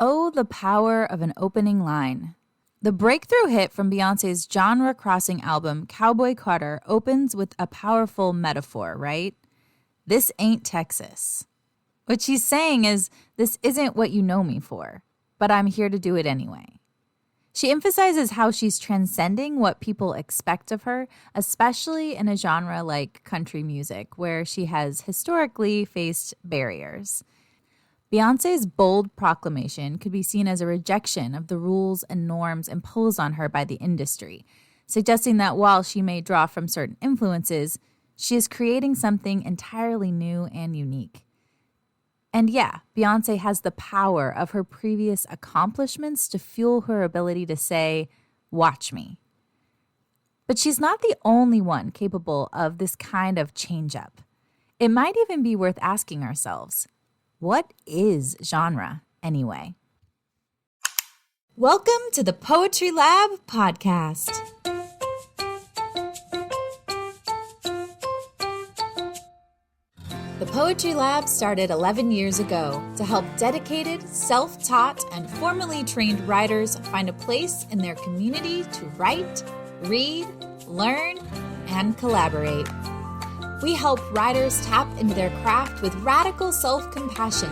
Oh, the power of an opening line. The breakthrough hit from Beyoncé's genre-crossing album, Cowboy Carter, opens with a powerful metaphor, right? This ain't Texas. What she's saying is, this isn't what you know me for, but I'm here to do it anyway. She emphasizes how she's transcending what people expect of her, especially in a genre like country music, where she has historically faced barriers. Beyoncé's bold proclamation could be seen as a rejection of the rules and norms imposed on her by the industry, suggesting that while she may draw from certain influences, she is creating something entirely new and unique. And yeah, Beyoncé has the power of her previous accomplishments to fuel her ability to say, "Watch me." But she's not the only one capable of this kind of change-up. It might even be worth asking ourselves, what is genre anyway? Welcome to the Poetry Lab podcast. The Poetry Lab started 11 years ago to help dedicated, self-taught, and formally trained writers find a place in their community to write, read, learn, and collaborate. We help writers tap into their craft with radical self-compassion,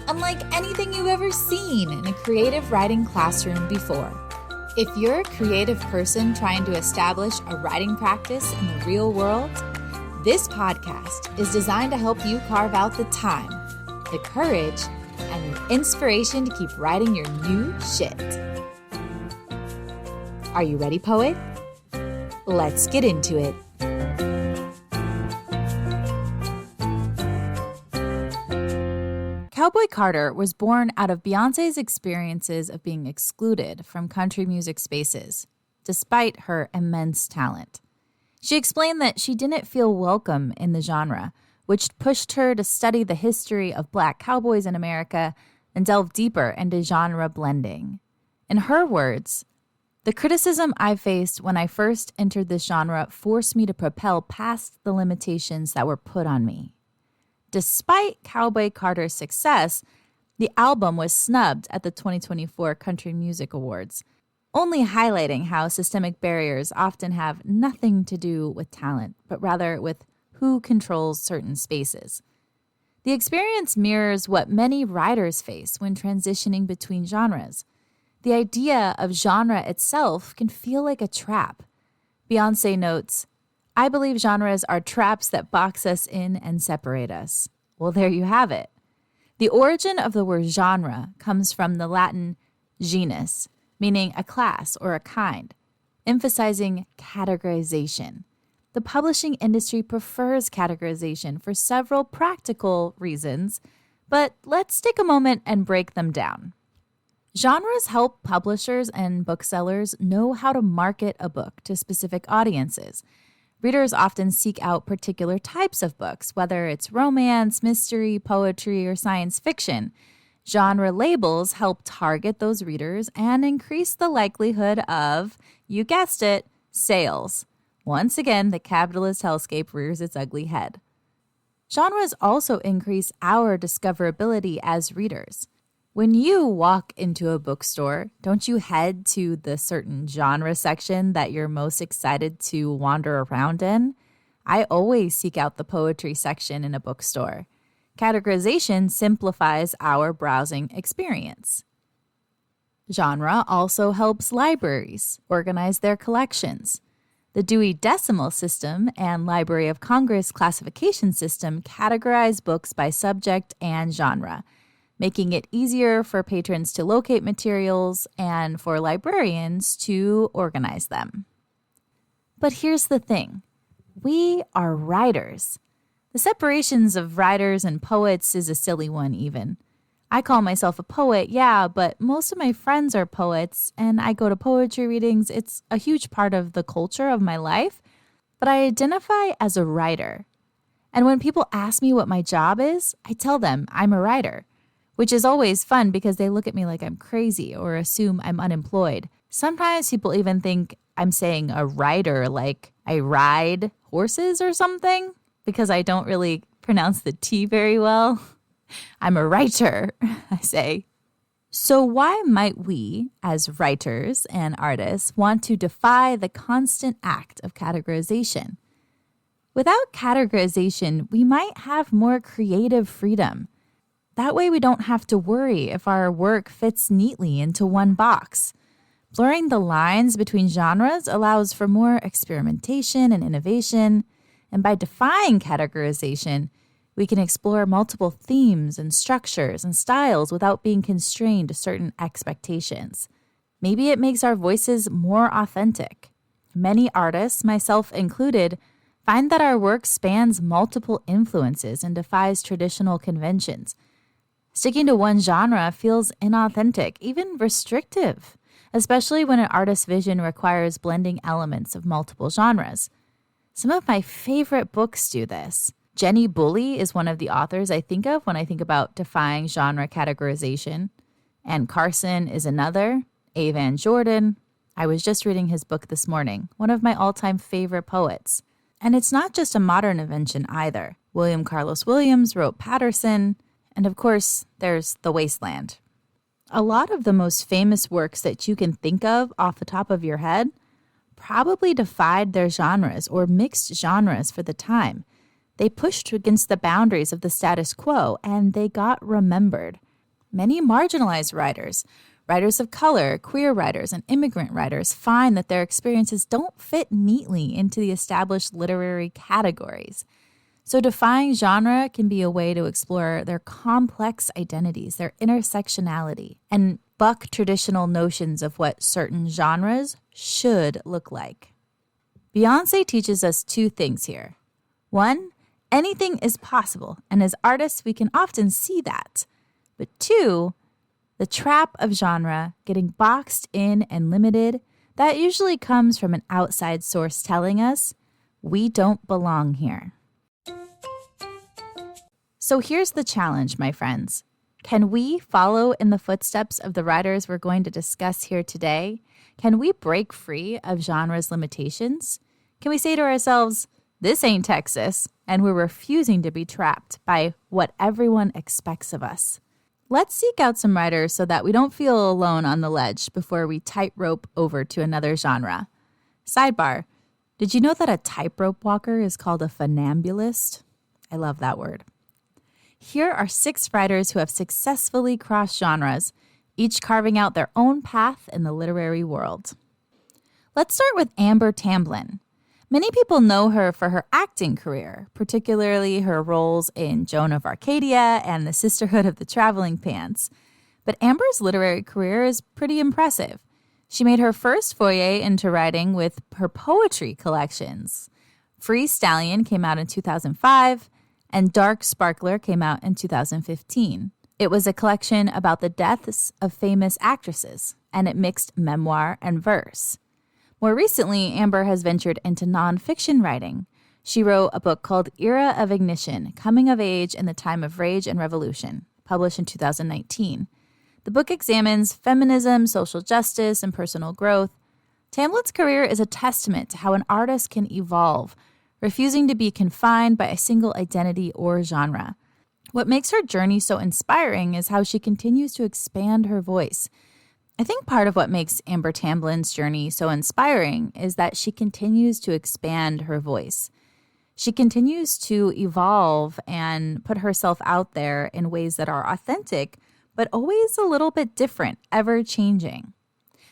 unlike anything you've ever seen in a creative writing classroom before. If you're a creative person trying to establish a writing practice in the real world, this podcast is designed to help you carve out the time, the courage, and the inspiration to keep writing your new shit. Are you ready, poet? Let's get into it. Cowboy Carter was born out of Beyoncé's experiences of being excluded from country music spaces, despite her immense talent. She explained that she didn't feel welcome in the genre, which pushed her to study the history of Black cowboys in America and delve deeper into genre blending. In her words, "The criticism I faced when I first entered this genre forced me to propel past the limitations that were put on me." Despite Cowboy Carter's success, the album was snubbed at the 2024 Country Music Awards, only highlighting how systemic barriers often have nothing to do with talent, but rather with who controls certain spaces. The experience mirrors what many writers face when transitioning between genres. The idea of genre itself can feel like a trap. Beyoncé notes, "I believe genres are traps that box us in and separate us." Well, there you have it. The origin of the word genre comes from the Latin genus, meaning a class or a kind, emphasizing categorization. The publishing industry prefers categorization for several practical reasons, but let's take a moment and break them down. Genres help publishers and booksellers know how to market a book to specific audiences. Readers often seek out particular types of books, whether it's romance, mystery, poetry, or science fiction. Genre labels help target those readers and increase the likelihood of, you guessed it, sales. Once again, the capitalist hellscape rears its ugly head. Genres also increase our discoverability as readers. When you walk into a bookstore, don't you head to the certain genre section that you're most excited to wander around in? I always seek out the poetry section in a bookstore. Categorization simplifies our browsing experience. Genre also helps libraries organize their collections. The Dewey Decimal System and Library of Congress classification system categorize books by subject and genre, making it easier for patrons to locate materials and for librarians to organize them. But here's the thing. We are writers. The separations of writers and poets is a silly one even. I call myself a poet, yeah, but most of my friends are poets, and I go to poetry readings. It's a huge part of the culture of my life, but I identify as a writer. And when people ask me what my job is, I tell them I'm a writer, which is always fun because they look at me like I'm crazy or assume I'm unemployed. Sometimes people even think I'm saying a rider, like I ride horses or something, because I don't really pronounce the T very well. I'm a writer, I say. So why might we, as writers and artists, want to defy the constant act of categorization? Without categorization, we might have more creative freedom. That way we don't have to worry if our work fits neatly into one box. Blurring the lines between genres allows for more experimentation and innovation, and by defying categorization, we can explore multiple themes and structures and styles without being constrained to certain expectations. Maybe it makes our voices more authentic. Many artists, myself included, find that our work spans multiple influences and defies traditional conventions. Sticking to one genre feels inauthentic, even restrictive, especially when an artist's vision requires blending elements of multiple genres. Some of my favorite books do this. Jenny Bully is one of the authors I think of when I think about defying genre categorization. Anne Carson is another. A. Van Jordan. I was just reading his book this morning, one of my all-time favorite poets. And it's not just a modern invention either. William Carlos Williams wrote Patterson. And of course, there's The Wasteland. A lot of the most famous works that you can think of off the top of your head probably defied their genres or mixed genres for the time. They pushed against the boundaries of the status quo, and they got remembered. Many marginalized writers, writers of color, queer writers, and immigrant writers find that their experiences don't fit neatly into the established literary categories. So defying genre can be a way to explore their complex identities, their intersectionality, and buck traditional notions of what certain genres should look like. Beyoncé teaches us two things here. One, anything is possible, and as artists, we can often see that. But two, the trap of genre, getting boxed in and limited, that usually comes from an outside source telling us we don't belong here. So here's the challenge, my friends. Can we follow in the footsteps of the writers we're going to discuss here today? Can we break free of genre's limitations? Can we say to ourselves, this ain't Texas, and we're refusing to be trapped by what everyone expects of us? Let's seek out some writers so that we don't feel alone on the ledge before we tightrope over to another genre. Sidebar, did you know that a tightrope walker is called a funambulist? I love that word. Here are 6 writers who have successfully crossed genres, each carving out their own path in the literary world. Let's start with Amber Tamblyn. Many people know her for her acting career, particularly her roles in Joan of Arcadia and the Sisterhood of the Traveling Pants. But Amber's literary career is pretty impressive. She made her first foray into writing with her poetry collections. Free Stallion came out in 2005, and Dark Sparkler came out in 2015. It was a collection about the deaths of famous actresses, and it mixed memoir and verse. More recently, Amber has ventured into nonfiction writing. She wrote a book called Era of Ignition, Coming of Age in the Time of Rage and Revolution, published in 2019. The book examines feminism, social justice, and personal growth. Tamblyn's career is a testament to how an artist can evolve, refusing to be confined by a single identity or genre. What makes her journey so inspiring is how she continues to expand her voice. I think part of what makes Amber Tamblyn's journey so inspiring is that she continues to expand her voice. She continues to evolve and put herself out there in ways that are authentic, but always a little bit different, ever changing.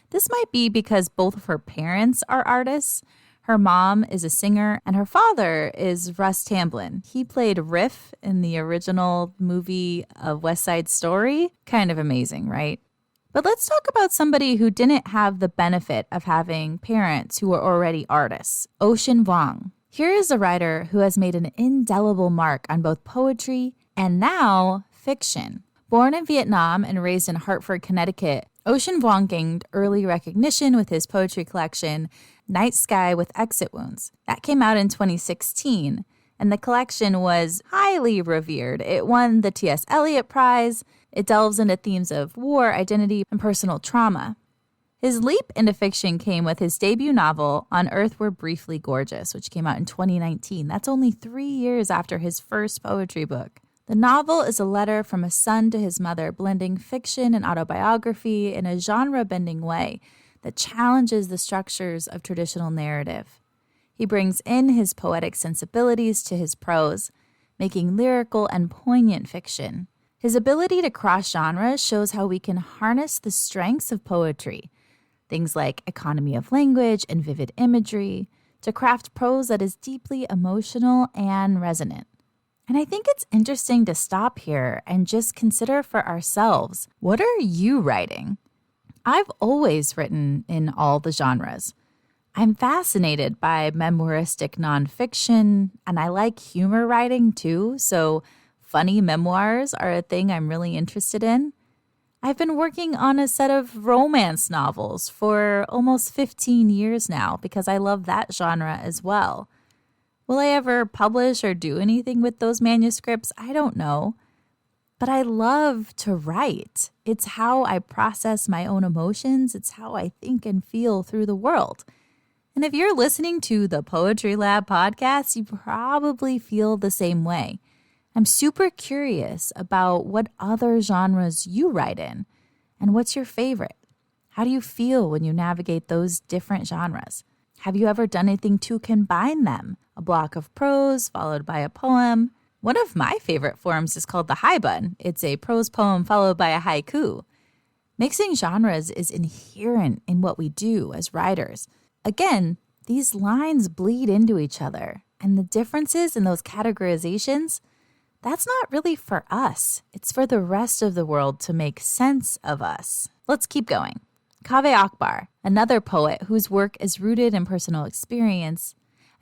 This might be because both of her parents are artists. Her mom is a singer, and her father is Russ Tamblyn. He played Riff in the original movie of West Side Story. Kind of amazing, right? But let's talk about somebody who didn't have the benefit of having parents who were already artists, Ocean Vuong. Here is a writer who has made an indelible mark on both poetry and now fiction. Born in Vietnam and raised in Hartford, Connecticut, Ocean Vuong gained early recognition with his poetry collection, Night Sky with Exit Wounds. That came out in 2016, and the collection was highly revered. It won the T.S. Eliot Prize. It delves into themes of war, identity, and personal trauma. His leap into fiction came with his debut novel, On Earth We're Briefly Gorgeous, which came out in 2019. That's only 3 years after his first poetry book. The novel is a letter from a son to his mother, blending fiction and autobiography in a genre-bending way that challenges the structures of traditional narrative. He brings in his poetic sensibilities to his prose, making lyrical and poignant fiction. His ability to cross genres shows how we can harness the strengths of poetry, things like economy of language and vivid imagery, to craft prose that is deeply emotional and resonant. And I think it's interesting to stop here and just consider for ourselves, what are you writing? I've always written in all the genres. I'm fascinated by memoiristic nonfiction, and I like humor writing too, so funny memoirs are a thing I'm really interested in. I've been working on a set of romance novels for almost 15 years now because I love that genre as well. Will I ever publish or do anything with those manuscripts? I don't know. But I love to write. It's how I process my own emotions. It's how I think and feel through the world. And if you're listening to the Poetry Lab podcast, you probably feel the same way. I'm super curious about what other genres you write in, and what's your favorite? How do you feel when you navigate those different genres? Have you ever done anything to combine them? A block of prose followed by a poem. One of my favorite forms is called the haibun. It's a prose poem followed by a haiku. Mixing genres is inherent in what we do as writers. Again, these lines bleed into each other, and the differences in those categorizations, that's not really for us. It's for the rest of the world to make sense of us. Let's keep going. Kaveh Akbar, another poet whose work is rooted in personal experience,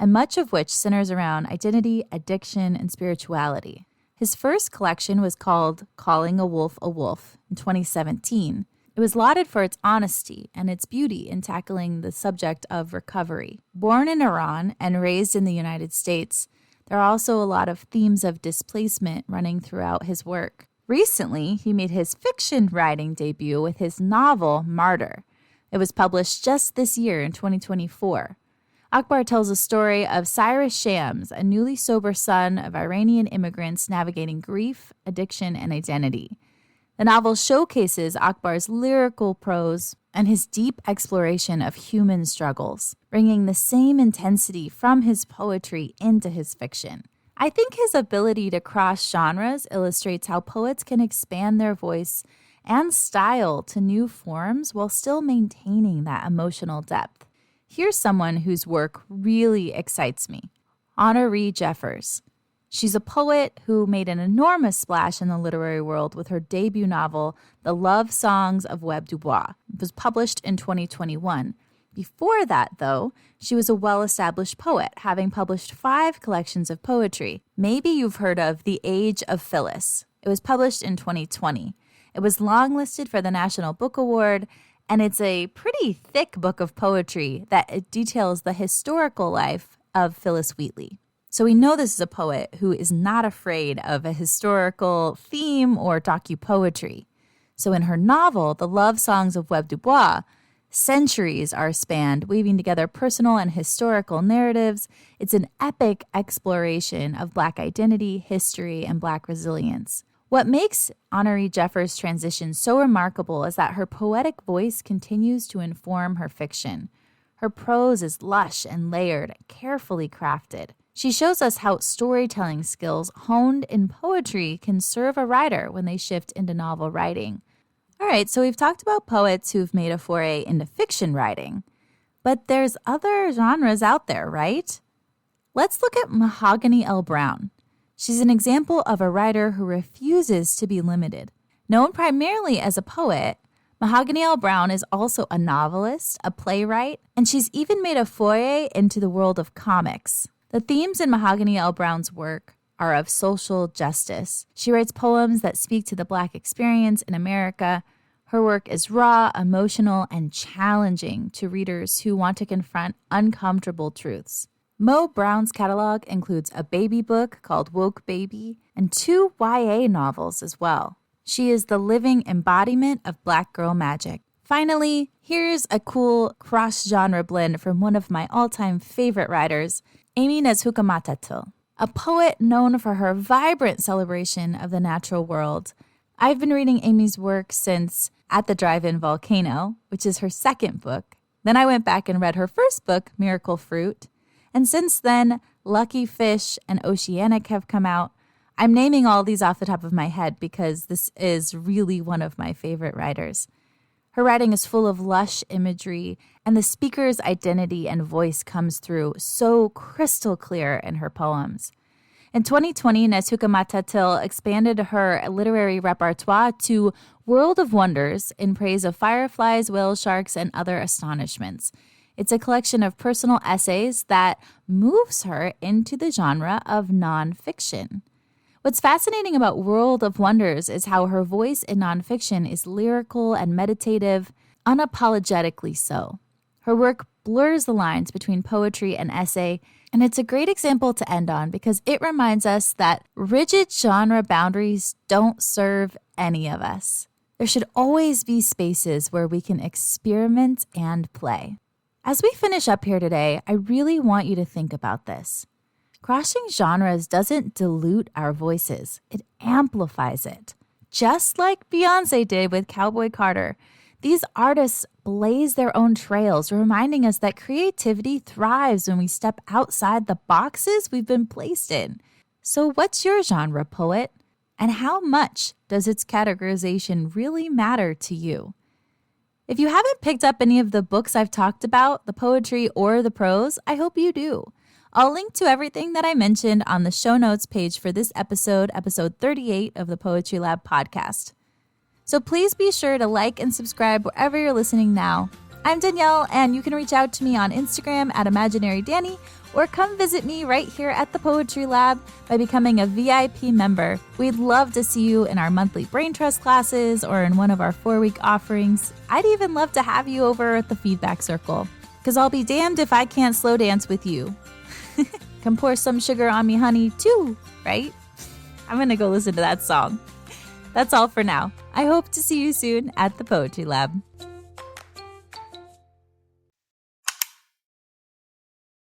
and much of which centers around identity, addiction, and spirituality. His first collection was called Calling a Wolf in 2017. It was lauded for its honesty and its beauty in tackling the subject of recovery. Born in Iran and raised in the United States, there are also a lot of themes of displacement running throughout his work. Recently, he made his fiction writing debut with his novel, Martyr. It was published just this year in 2024. Akbar tells a story of Cyrus Shams, a newly sober son of Iranian immigrants navigating grief, addiction, and identity. The novel showcases Akbar's lyrical prose and his deep exploration of human struggles, bringing the same intensity from his poetry into his fiction. I think his ability to cross genres illustrates how poets can expand their voice and style to new forms while still maintaining that emotional depth. Here's someone whose work really excites me, Honorée Jeffers. She's a poet who made an enormous splash in the literary world with her debut novel, The Love Songs of Webb Du Bois. It was published in 2021. Before that, though, she was a well-established poet, having published 5 collections of poetry. Maybe you've heard of The Age of Phyllis. It was published in 2020. It was longlisted for the National Book Award, and it's a pretty thick book of poetry that details the historical life of Phyllis Wheatley. So we know this is a poet who is not afraid of a historical theme or docu-poetry. So in her novel, The Love Songs of Webb Du Bois, centuries are spanned, weaving together personal and historical narratives. It's an epic exploration of Black identity, history, and Black resilience. What makes Honorée Jeffers' transition so remarkable is that her poetic voice continues to inform her fiction. Her prose is lush and layered, carefully crafted. She shows us how storytelling skills honed in poetry can serve a writer when they shift into novel writing. All right, so we've talked about poets who've made a foray into fiction writing, but there's other genres out there, right? Let's look at Mahogany L. Browne. She's an example of a writer who refuses to be limited. Known primarily as a poet, Mahogany L. Browne is also a novelist, a playwright, and she's even made a foray into the world of comics. The themes in Mahogany L. Browne's work are of social justice. She writes poems that speak to the Black experience in America. Her work is raw, emotional, and challenging to readers who want to confront uncomfortable truths. Mo Brown's catalog includes a baby book called Woke Baby and 2 YA novels as well. She is the living embodiment of Black girl magic. Finally, here's a cool cross-genre blend from one of my all-time favorite writers, Amy Nezhukumatathil. a poet known for her vibrant celebration of the natural world. I've been reading Amy's work since At the Drive-In Volcano, which is her second book. Then I went back and read her first book, Miracle Fruit. And since then, Lucky Fish and Oceanic have come out. I'm naming all these off the top of my head because this is really one of my favorite writers. Her writing is full of lush imagery, and the speaker's identity and voice comes through so crystal clear in her poems. In 2020, Nesuka Matatil expanded her literary repertoire to World of Wonders in praise of fireflies, whale sharks, and other astonishments. It's a collection of personal essays that moves her into the genre of nonfiction. What's fascinating about World of Wonders is how her voice in nonfiction is lyrical and meditative, unapologetically so. Her work blurs the lines between poetry and essay, and it's a great example to end on because it reminds us that rigid genre boundaries don't serve any of us. There should always be spaces where we can experiment and play. As we finish up here today, I really want you to think about this. Crossing genres doesn't dilute our voices, it amplifies it. Just like Beyoncé did with Cowboy Carter, these artists blaze their own trails, reminding us that creativity thrives when we step outside the boxes we've been placed in. So what's your genre, poet? And how much does its categorization really matter to you? If you haven't picked up any of the books I've talked about, the poetry or the prose, I hope you do. I'll link to everything that I mentioned on the show notes page for this episode 38 of the Poetry Lab podcast. So please be sure to like and subscribe wherever you're listening now. I'm Danielle, and you can reach out to me on Instagram at ImaginaryDanny, or come visit me right here at the Poetry Lab by becoming a VIP member. We'd love to see you in our monthly brain trust classes or in one of our 4-week offerings. I'd even love to have you over at the feedback circle, because I'll be damned if I can't slow dance with you. Come pour some sugar on me, honey, too, right? I'm going to go listen to that song. That's all for now. I hope to see you soon at the Poetry Lab.